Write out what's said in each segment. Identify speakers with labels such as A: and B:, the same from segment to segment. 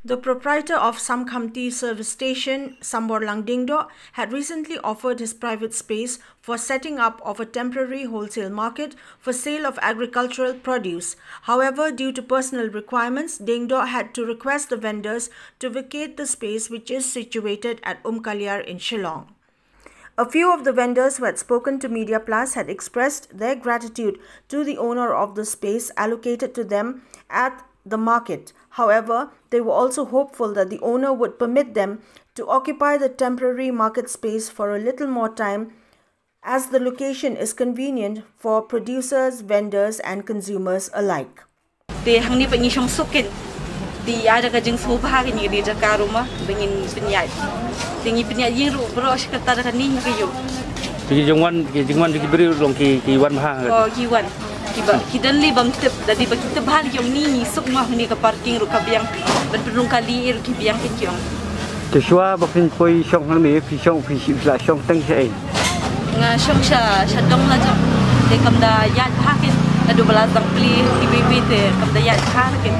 A: The proprietor of SANGMA service station, Samborlang Dingdo, had recently offered his private space for setting up of a temporary wholesale market for sale of agricultural produce. However, due to personal requirements, Dingdo had to request the vendors to vacate the space which is situated at Umkaliar in Shillong. A few of the vendors who had spoken to Media Plus had expressed their gratitude to the owner of the space allocated to them at the market. However, they were also hopeful that the owner would permit them to occupy the temporary market space for a little more time, as the location is convenient for producers, vendors and consumers alike.
B: Di hang ni pengi syong sukin di ada ka jeng subah ni di jaka rumah bengin penyai tingi penyai ying ru bro sekitar kan ni ke yo
C: ki jengwan di beri long ki wan ha
B: oh ki wan kita li bam tip dari kita bahal yang ni suk mah ni ke parking ru ka biang berperung kali ru ki biang ke jong
C: ke shwa ba pin poi syong hang ni fi syong fi la syong teng se
B: nga syong sha dong la jong de kam da ya hakin adu belazang pli ibu te kam da ya hakin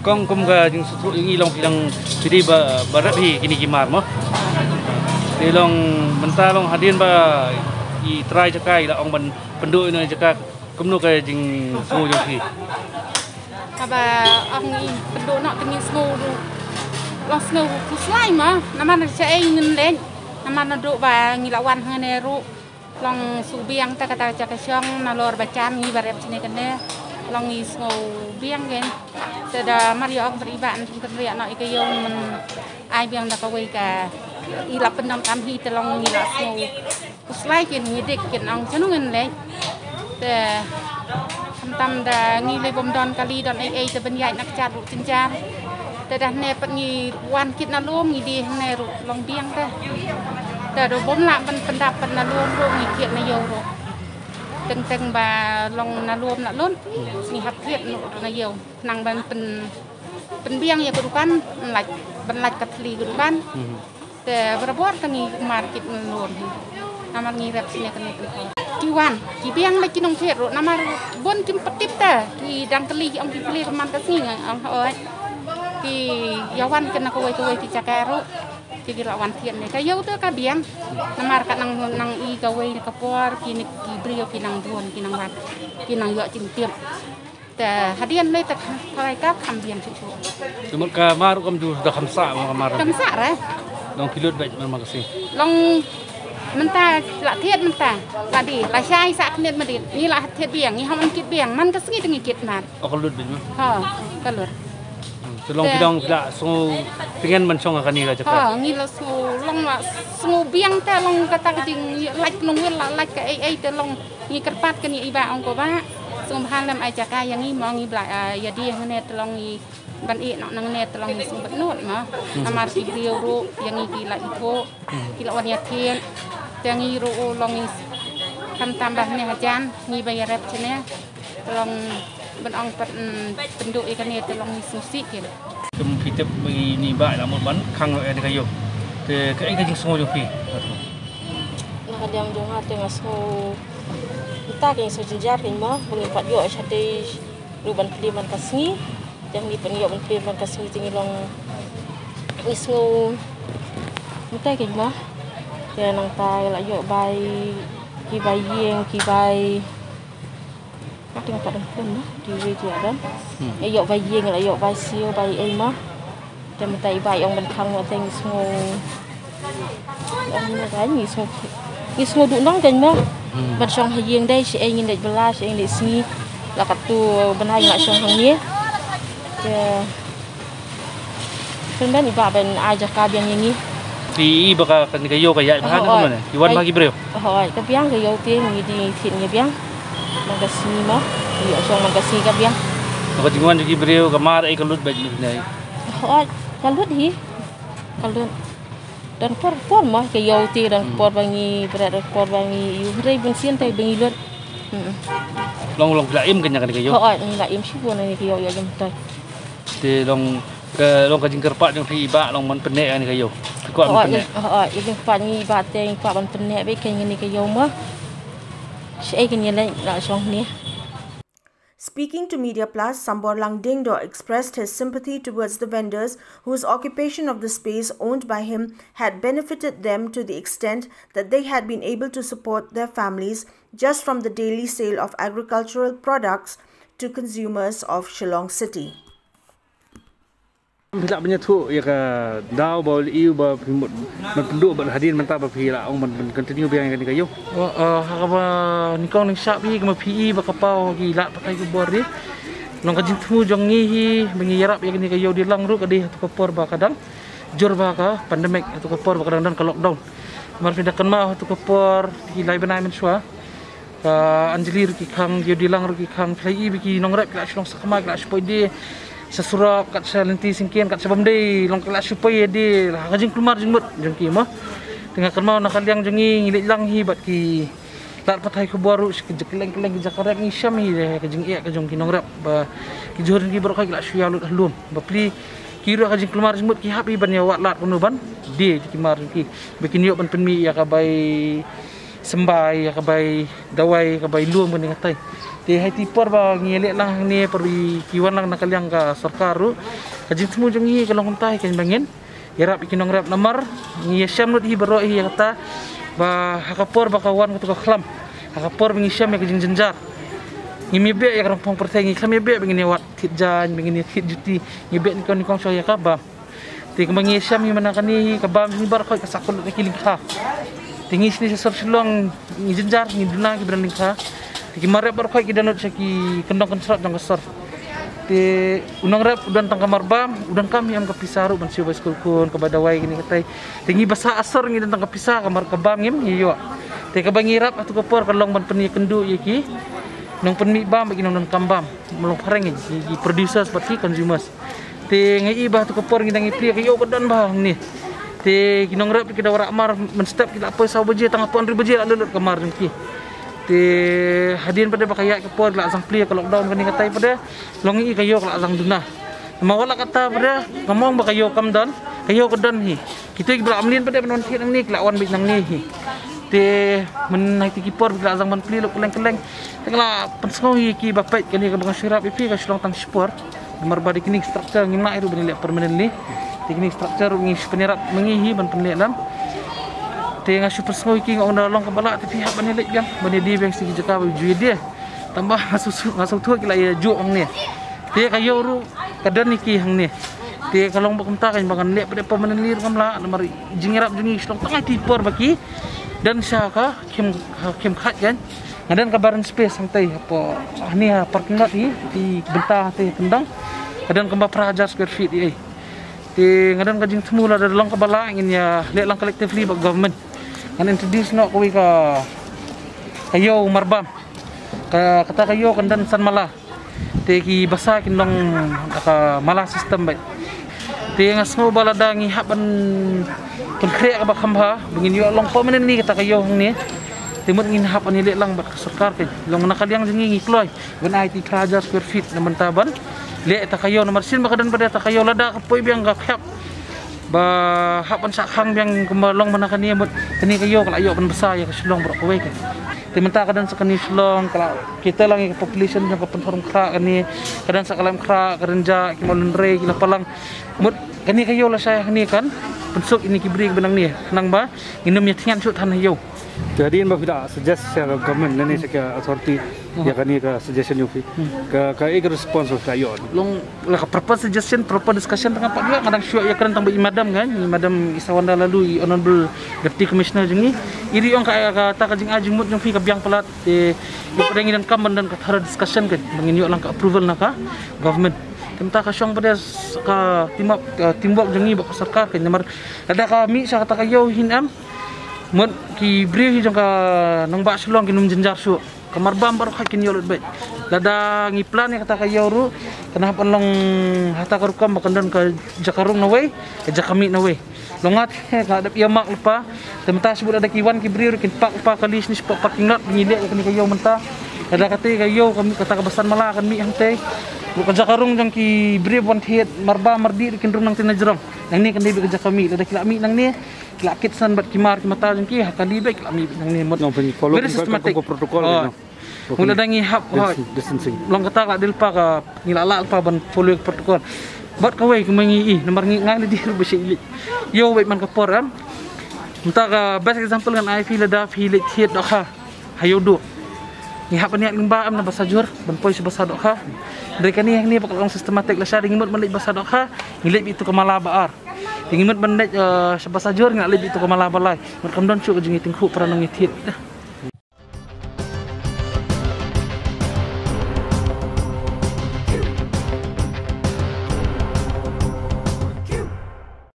C: kong kum ga jing su ngi long pilang jadi barat hi kini kimar mo de long menta long hadin ba i try jakai la ong ban penduk ni jaka kumnu ka jing su jong pi
D: aba ong i penduk nak tengin snow du long snow ku slai ma naman cha ai ngin len naman du ba ngi lawan ngane ru long su biang ta kata jaka syong na lor ba chan ngi barep sini kan ne long i snow biang gen tada mario ong beriban kan ria nak ikayo men ai biang da ka wei ka i la pendam kam hi te long ngi la snow slai ken ni dek ken ong chanu ngen le te tam da ngi le bom don kali don ai te ben yai nak chat ru chin cha te dah ne pat ngi wan kit na lom ngi di ne ru long biang te ro bom la ban pendap pat na lom ru ngi kiet na yo ru teng ba long na lom na lon ngi hap kiet na yo nang ban pen biang ya kedupan ban laj katli kedupan te berbuat kan ngi market na lom namar ngi rep sini kan itu kiwan ki biang lagi nong phet ro namar bon kim petip ta ki dang keli ong ki pli man ka sini ong oi ki yawan kan ko wei ki cakaro ki lawan thian ne ka yo te ka biang namar ka nang i ka wei ka por ki brio ki nang duon ki nang wan ki nang yo chin tiep te hadian le ta kai ka kham biang chu
C: semut ka mar kom ju da khamsa mar
D: khamsa ra
C: long kilot bai man makasi
D: long menta la thiet menta la di la chai sa knet ma di ni la thiet biang ni ham kit biang man ka sngi tengi kit man
C: o kalut bin ma
D: ha kalut
C: long pidong la so pengen man song ka ni la jaka
D: ha ngi la so long la so biang ta long ka ta ding laj long wen la laj ka ai te long ni kerpat ka ni iba ong ko ba so bhan lam ai jaka yang ni mong ni bla ya di ngene te long ni ban i nak nang net long ni sum bat not ma amar si rio ro yang ni la ipo ki la wan ya thien yang ni ro long ni kam tambah ni ajan ni bayar rep chene long ban ong pat penduk ikan ni te long ni susi ke
C: kum kitep ni ba la mo ban khang ni ka yo te ka ai ka jing so jo pi
E: nak diam jong ha tengah so kita ke so jenjar ke mo bagi pat yo chate ruban pli man kasngi yang ni pen yo ban pli man kasngi tingi long isngo mutai ke mo ya nang tai la yo bai ki bai yeng ki bai các tiếng Phật đồng quân đi về chợ đó, ai dọn vay riêng lại dọn vay siêu vay em á, cho mình tay vay ông mình khăng mà tên small, ông cái như small đủ nóng kênh đó, mình xong hay riêng đây sẽ anh nhìn đẹp bla sẽ anh để xí là cặp tu bên hai lại xong hàng nhé, bên bên bà bên ai cho ca biang như
C: thì baka kan kayo kaya bahan naman eh iwan bagi bro
E: hoy ka biang kayo ti ngi di thit ngi biang magasi mo yo so magasi ka biang
C: ko tingwan gi bro kamar ai kalut baj ni
E: hoy kalut hi kalut dan por mo kayo ti dan por bangi berat por bangi yu rei bun sien tai bangi lut
C: long la im kan kan kayo
E: hoy la im si pun ni kayo yo jam tai
C: te long ka jing kerpak jong thi ba long man penek ni kayo kuat man penek
E: jing pa ni ba teng pa man penek be kan ni kayo mo sei kan ni la song ni
A: Speaking to Media Plus, Sambor Langdingdo expressed his sympathy towards the vendors whose occupation of the space owned by him had benefited them to the extent that they had been able to support their families just from the daily sale of agricultural products to consumers of Shillong city.
C: Bila banyak tu ya ke dau bol iu ba penduduk berhadirin mentah berpihak orang continue biang kan kayu. Apa nikong ning syak bi ke PE ba kapau gi lat pakai ke bor ni. Long kajin tu jong ni mengirap ya ni kayu di lang ru kadih tu kopor ba kadang jur ba ka pandemik tu kopor ba kadang dan ke lockdown. Mar pindakan mah tu kopor di lai benai men swa. Anjali ru ki khang yo di lang ru ki khang plai bi ki nong rap ka Shillong sakma ka supaya dia sesurap kat salenti singkian kat sebam dei long kelas supaya dia kajing keluar jengmut jengki mah tengah kermau nak kaliang jengi ngilik lang hi bat ki lat patai ke baru sekejak keleng-keleng ke jakarep ni syam hi kajing iak kajong kinong rap ba ki jorin ki baru kai kelas suya lut halum ba pli kira kajing keluar jengmut ki hapi ban ya wat lat kono ban dia ki mar ki bikin yo ban penmi ya ka bai sembai ya ka bai dawai ka bai luam ban ngatai di hai tipar ba ngelek lang ni pergi kiwan lang nakaliang ka sarkar ru kajing temu jengi kalau kuntai kan bangin yarap ikinong rap namar ngi syam lut hi baro hi kata ba hakapor ba kawan kutu ka khlam hakapor bingi syam ya kajing jenjar ngi be ya karang pong pertengi kami be bingin wat tit jan bingin tit juti ngi be nikon nikong so ya ka ba ti kemangi syam hi manakani ka ba ni bar khoi ka sakul ka kiling kha tingis ni sesor Shillong ngi jenjar ngi duna ki beranding kha ki marep bar khoi ki danut saki kendong kensrat jang kesor ti unang rep udan tang kamar bam udan kami am kapisaru ban siu school kun ka badawai gini katai tingi basa asor ngi tang kapisa kamar kabam ngim yo ti ka bangirap atu kopor kalong ban peni kendu yeki nong penmi bam bagi nong kambam melong pareng gi producers pati consumers ti ngi ibah tu kopor ngi dangi pli ka yo kedan bang ni ti kinong rep ki dawara mar men step ki apa saw beje tang apon ribeje lelut kamar jengki ti hadirin pada bakaya ke por la sang pli ke lockdown kan katai pada longi kayo la sang duna mawala kata pada ngomong bakayo kam dan kayo kedan hi kita ibra amlin pada menon thi nang ni lawan bit nang ni hi ti men nai ti por la sang man pli lo keleng-keleng tengla pensau hi ki bapai kan ni ke bang syirap ipi ka Shillong tang sport marba di kini structure ngim na iru benilek permanently ti kini structure ngi penyerap mengihi ban penilek lam tengah super snow king on long ke balak tapi hak bani lek yang bani dia bang sigi jaka baju dia tambah masuk tu kila ya ju ang ni te kayo ru kadan ni ki hang ni te kalong bakum ta kan bangan lek pada permanent lir kamla nomor jingirap jungi Shillong tengah tipor baki dan syaka kim khat kan ngadan kabaran space santai apa ni parking lot di bentah te kendang kadan kembang praja square feet ni te ngadan kajing semula ada long ke balak ingin ya lek lang collectively bag government kan introduce nak kuwi ka kayo marbam ka kata kayo kandan san mala te ki basa kinong ka mala system bai te ngasno balada ngi haban kun kre ka bakhamba bingin yo long permanent ni kata kayo ni timut ngin hap ani lek lang ba sarkar ke long nakaliang ngi kloy ban IT praja square feet na mantaban lek ta kayo nomor sin bakadan pada ta kayo lada ka poi biang ga khap ba hapan sakhang yang kemalong manakan ni mut kini kayo kala ayo ban besar ya ke Shillong bro kowe kan timenta kadan sakani Shillong kala kita lang ke population yang ke pentorong kra kani kadan sakalam kra kerenja ki malun re ki lapalang mut kini kayo la saya ni kan pensuk ini ki bring benang ni nang ba inum ya tian sut tan hayo
F: jadi ba tidak suggest secara government ni secara authority ya kan ni ke suggestion you ke response of kayo
C: long la proper suggestion proper discussion tengah pak juga kadang syuk ya kan tambah madam kan madam isawanda lalu honorable deputy commissioner jengi iri ong kata kajing ajing mut jong fi ka biang pelat e pedang dan kam dan ka discussion kan mengin yo lang ka approval na ka government tentang kasyong pada ka timbok jengi bak sarkar kan nomor ada kami sa kata kayo hinam mut ki brief jong ka nang ba Shillong kinum jenjar su kamar bam baru hakin yolot baik lada ngi plan ya kata kayo ru kenapa long hata karukam bakandan ke jakarung nawai ke jakami nawai longat ka ada iya mak lupa temta sebut ada kiwan ki bri kin pak kali ni spot parking lot ngilek ka ni kayo menta ada kata kayo kami kata kebesan malah kan mi hante bukan jakarung jang ki bri bon hiet marba mardi kin rum nang tinajrong nang ni kan dia ke jakami ada kilami nang ni
G: lakit san bat kimar kimata jeng ki akan dibek kami nang ni mot
F: follow
G: very systematic
F: protokol no.
G: Mula dangi hap
F: distancing.
G: Long kata ka dilpa ka ngilala pa ban follow protokol. Bat ka way kumangi nomor ngai di besi ilik. Yo wait man ka poram. Unta ka best example kan I feel da feel it hit dokha. Hayo do. Ni hap niat limba am na basajur ban poi sebasa dokha. Dari kani yang ni pakal sistematik la sharing imut manlik basa dokha. Ngilip itu kamalabaar. Ingimut bandai sebasa jur ngalip itu kamalabalai. Merkam don cu jeng iting khu pranang itit.